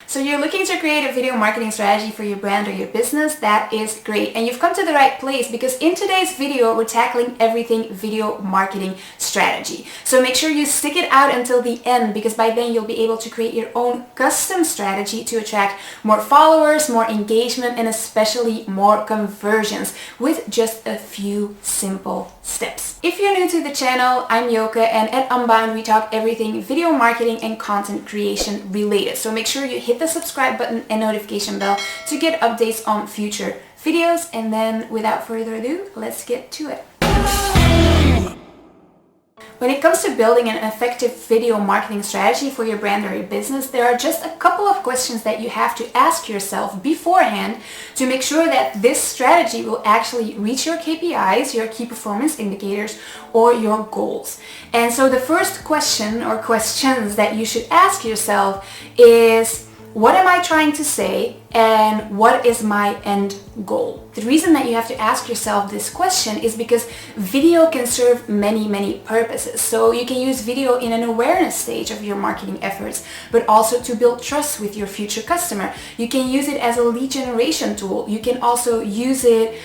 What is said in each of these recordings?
So you're looking to create a video marketing strategy for your brand or your business? That is great. And you've come to the right place because in today's video, we're tackling everything video marketing strategy. So make sure you stick it out until the end because by then you'll be able to create your own custom strategy to attract more followers, more engagement, and especially more conversions with just a few simple steps. If you're new to the channel, I'm Joke, and at Unbound we talk everything video marketing and content creation related. So make sure you hit the subscribe button and notification bell to get updates on future videos. And then without further ado, let's get to it. When it comes to building an effective video marketing strategy for your brand or your business, there are just a couple of questions that you have to ask yourself beforehand to make sure that this strategy will actually reach your KPIs, your key performance indicators, or your goals. And so the first question or questions that you should ask yourself is, what am I trying to say and what is my end goal? The reason that you have to ask yourself this question is because video can serve many purposes. So you can use video in an awareness stage of your marketing efforts, but also to build trust with your future customer. You can use it as a lead generation tool. You can also use it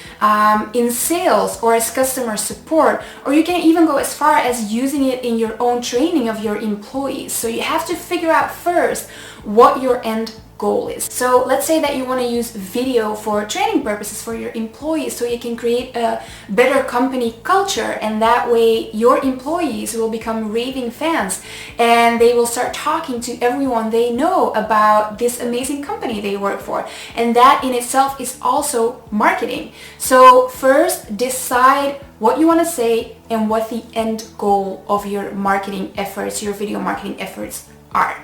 in sales or as customer support, or you can even go as far as using it in your own training of your employees. So you have to figure out first what your end goal is. So let's say that you want to use video for training purposes for your employees so you can create a better company culture, and that way your employees will become raving fans and they will start talking to everyone they know about this amazing company they work for, and that in itself is also marketing. So first decide what you want to say and what the end goal of your marketing efforts, your video marketing efforts are.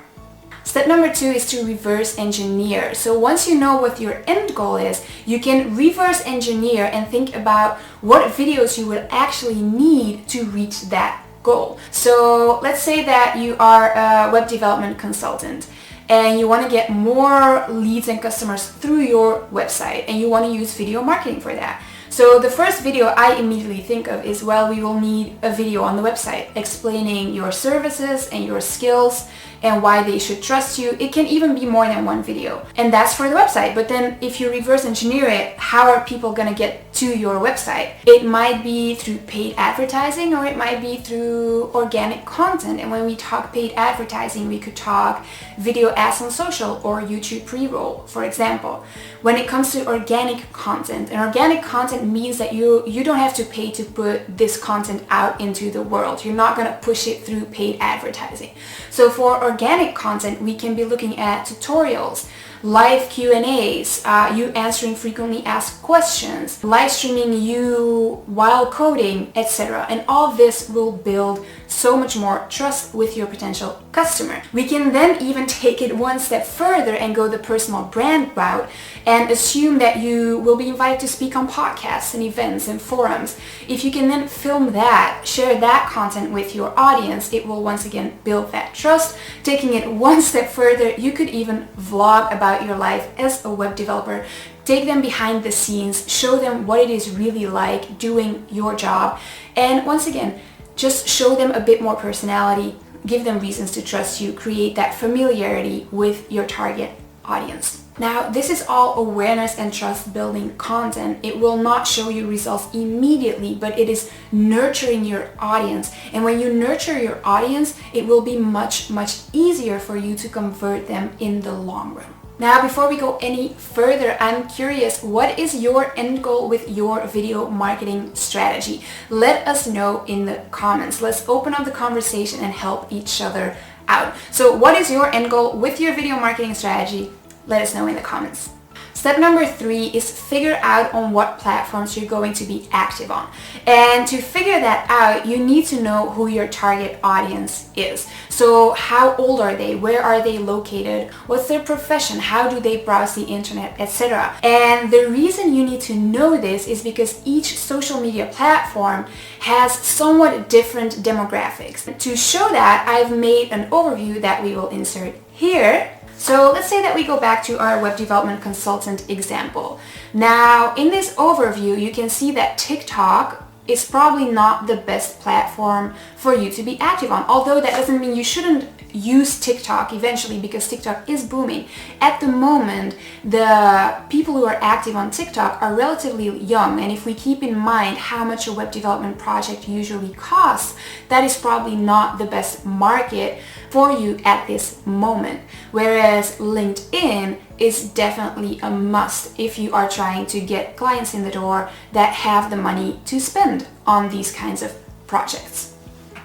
Step number 2 is to reverse engineer. So once you know what your end goal is, you can reverse engineer and think about what videos you will actually need to reach that goal. So let's say that you are a web development consultant and you want to get more leads and customers through your website and you want to use video marketing for that. So the first video I immediately think of is, well, we will need a video on the website explaining your services and your skills and why they should trust you. It can even be more than one video, and that's for the website. But then if you reverse engineer it, how are people gonna get to your website? It might be through paid advertising or it might be through organic content. And when we talk paid advertising, we could talk video ads on social or YouTube pre-roll, for example. When it comes to organic content, and organic content means that you don't have to pay to put this content out into the world. You're not gonna push it through paid advertising. So for organic content, we can be looking at tutorials, live Q&As, you answering frequently asked questions, live streaming you while coding, etc. And all this will build so much more trust with your potential customer. We can then even take it one step further and go the personal brand route and assume that you will be invited to speak on podcasts and events and forums. If you can then film that, share that content with your audience, it will once again build that trust. Taking it one step further, you could even vlog about your life as a web developer. Take them behind the scenes, show them what it is really like doing your job, and once again, just show them a bit more personality, give them reasons to trust you, create that familiarity with your target audience. Now, this is all awareness and trust building content. It will not show you results immediately, but it is nurturing your audience. And when you nurture your audience, it will be much easier for you to convert them in the long run. Now, before we go any further, I'm curious, what is your end goal with your video marketing strategy? Let us know in the comments. Let's open up the conversation and help each other out. So what is your end goal with your video marketing strategy? Let us know in the comments. Step number 3 is figure out on what platforms you're going to be active on. And to figure that out, you need to know who your target audience is. So how old are they? Where are they located? What's their profession? How do they browse the internet, etc. And the reason you need to know this is because each social media platform has somewhat different demographics. To show that, I've made an overview that we will insert here. So let's say that we go back to our web development consultant example. Now, in this overview, you can see that TikTok is probably not the best platform for you to be active on. Although that doesn't mean you shouldn't use TikTok eventually, because TikTok is booming. At the moment, the people who are active on TikTok are relatively young, and if we keep in mind how much a web development project usually costs, that is probably not the best market for you at this moment. Whereas LinkedIn is definitely a must if you are trying to get clients in the door that have the money to spend on these kinds of projects.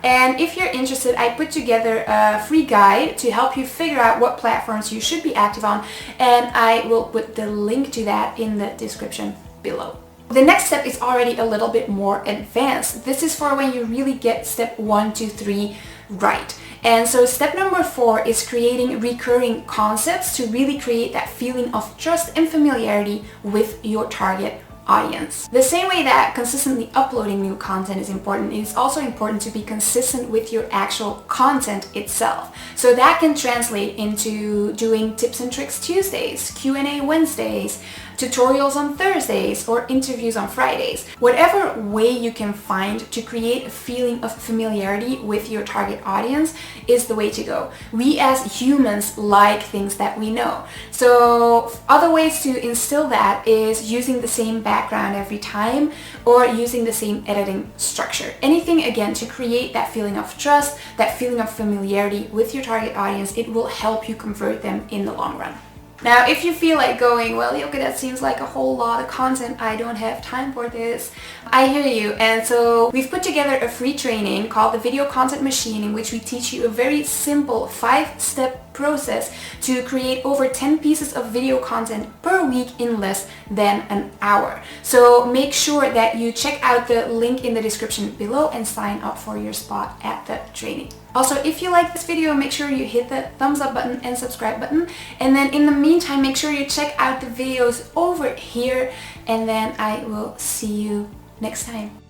And if you're interested, I put together a free guide to help you figure out what platforms you should be active on, and I will put the link to that in the description below. The next step is already a little bit more advanced. This is for when you really get step 1, 2, 3 right. And so step number 4 is creating recurring concepts to really create that feeling of trust and familiarity with your target audience. The same way that consistently uploading new content is important, it is also important to be consistent with your actual content itself. So that can translate into doing tips and tricks Tuesdays, Q&A Wednesdays, tutorials on Thursdays, or interviews on Fridays. Whatever way you can find to create a feeling of familiarity with your target audience is the way to go. We as humans like things that we know. So other ways to instill that is using the same background every time, or using the same editing structure. Anything, again, to create that feeling of trust, that feeling of familiarity with your target audience. It will help you convert them in the long run. Now, if you feel like going, well, okay, that seems like a whole lot of content, I don't have time for this, I hear you. And so we've put together a free training called the Video Content Machine, in which we teach you a very simple 5-step process to create over 10 pieces of video content per week in less than an hour. So make sure that you check out the link in the description below and sign up for your spot at the training. Also, if you like this video, make sure you hit the thumbs up button and subscribe button. And then in the meantime, make sure you check out the videos over here. And then I will see you next time.